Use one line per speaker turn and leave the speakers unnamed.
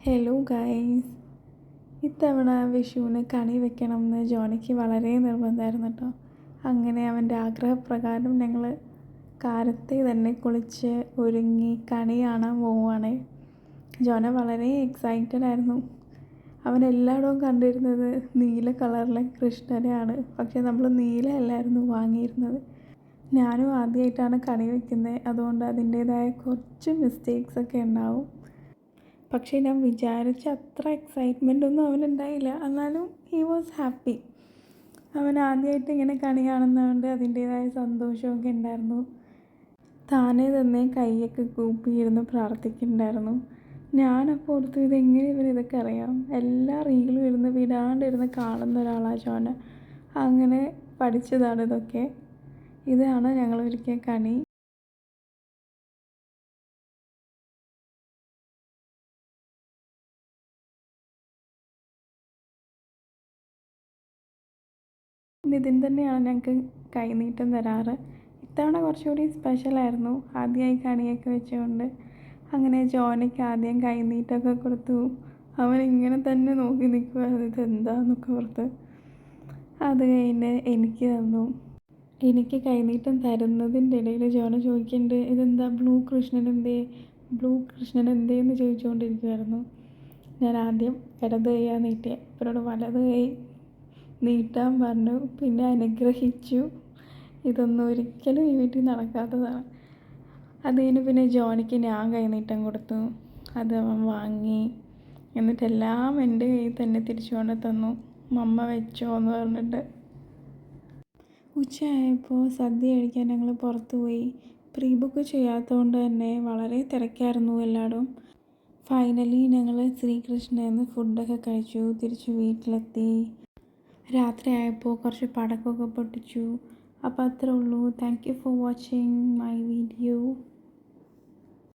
Hello guys. ഇത്തവണ വിഷുവിന് കണി വെക്കണമെന്ന് ജോണിക്ക് വളരെ നിർബന്ധമായിരുന്നു കേട്ടോ. അങ്ങനെ അവൻ്റെ ആഗ്രഹപ്രകാരം ഞങ്ങൾ കാലത്തെ തന്നെ കുളിച്ച് ഒരുങ്ങി കണി കാണാൻ പോവുകയാണ്. ജോന വളരെ എക്സൈറ്റഡ് ആയിരുന്നു. അവൻ എല്ലായിടവും കണ്ടിരുന്നത് നീല കളറിലെ കൃഷ്ണനെയാണ്. പക്ഷേ നമ്മൾ നീല അല്ലായിരുന്നു വാങ്ങിയിരുന്നത്. ഞാനും ആദ്യമായിട്ടാണ് കണി വയ്ക്കുന്നത്, അതുകൊണ്ട് അതിൻ്റേതായ കുറച്ച് മിസ്റ്റേക്സ് ഒക്കെ ഉണ്ടാവും. പക്ഷേ ഞാൻ വിചാരിച്ച അത്ര എക്സൈറ്റ്മെൻ്റ് ഒന്നും അവനുണ്ടായില്ല. എന്നാലും ഹി വാസ് ഹാപ്പി. അവൻ ആദ്യമായിട്ട് ഇങ്ങനെ കണി കാണുന്നതുകൊണ്ട് അതിൻ്റേതായ സന്തോഷമൊക്കെ ഉണ്ടായിരുന്നു. താനേ തന്നെ കൈയൊക്കെ കൂപ്പിയിരുന്ന് പ്രാർത്ഥിക്കുന്നുണ്ടായിരുന്നു. ഞാനപ്പോൾ ഓർത്തു, ഇതെങ്ങനെ ഇതൊക്കെ അറിയാം. എല്ലാ റീലും ഇരുന്ന് വിടാണ്ടിരുന്ന് കാണുന്ന ഒരാളാണ് ജോന. അങ്ങനെ പഠിച്ചതാണ് ഇതൊക്കെ. ഇതാണ് ഞങ്ങളൊരുക്കിയ കണി. നിതിൻ തന്നെയാണ് ഞങ്ങൾക്ക് കൈനീട്ടം തരാറ്. ഇത്തവണ കുറച്ചുകൂടി സ്പെഷ്യലായിരുന്നു, ആദ്യമായി കണിയൊക്കെ വെച്ചുകൊണ്ട്. അങ്ങനെ ജോനയ്ക്ക് ആദ്യം കൈനീട്ടമൊക്കെ കൊടുത്തു. അവൻ ഇങ്ങനെ തന്നെ നോക്കി നിൽക്കുമായിരുന്നു, ഇതെന്താന്നൊക്കെ ഓർത്ത്. അത് കഴിഞ്ഞ് എനിക്ക് തന്നു. എനിക്ക് കൈനീട്ടം തരുന്നതിൻ്റെ ഇടയിൽ ജോന ചോദിക്കുന്നുണ്ട്, ഇതെന്താ ബ്ലൂ കൃഷ്ണൻ എന്തേ എന്ന് ചോദിച്ചുകൊണ്ടിരിക്കുമായിരുന്നു. ഞാൻ ആദ്യം ഇടത് കൈയാണ് നീട്ടിയത്. ഇവരോട് വലത് കൈ നീട്ടാൻ പറഞ്ഞു. പിന്നെ അനുഗ്രഹിച്ചു. ഇതൊന്നും ഒരിക്കലും ഈ വീട്ടിൽ നടക്കാത്തതാണ്. അത് കഴിഞ്ഞ് പിന്നെ ജോനിക്ക് ഞാൻ കൈനീട്ടം കൊടുത്തു. അത് അവൻ വാങ്ങി. എന്നിട്ടെല്ലാം എൻ്റെ കയ്യിൽ തന്നെ തിരിച്ചു കൊണ്ട് തന്നു. മമ്മ വെച്ചോ എന്ന് പറഞ്ഞിട്ട്. ഉച്ചയായപ്പോൾ സദ്യ കഴിക്കാൻ ഞങ്ങൾ പുറത്തു പോയി. പ്രീ ബുക്ക് ചെയ്യാത്തതുകൊണ്ട് തന്നെ വളരെ തിരക്കായിരുന്നു എല്ലായിടും. ഫൈനലി ഞങ്ങൾ ശ്രീകൃഷ്ണന്ന് ഫുഡൊക്കെ കഴിച്ചു തിരിച്ചു വീട്ടിലെത്തി. രാത്രിയായപ്പോൾ കുറച്ച് പടക്കമൊക്കെ പൊട്ടിച്ചു. അപ്പോൾ അത്രേ ഉള്ളൂ. Thank you for watching my video.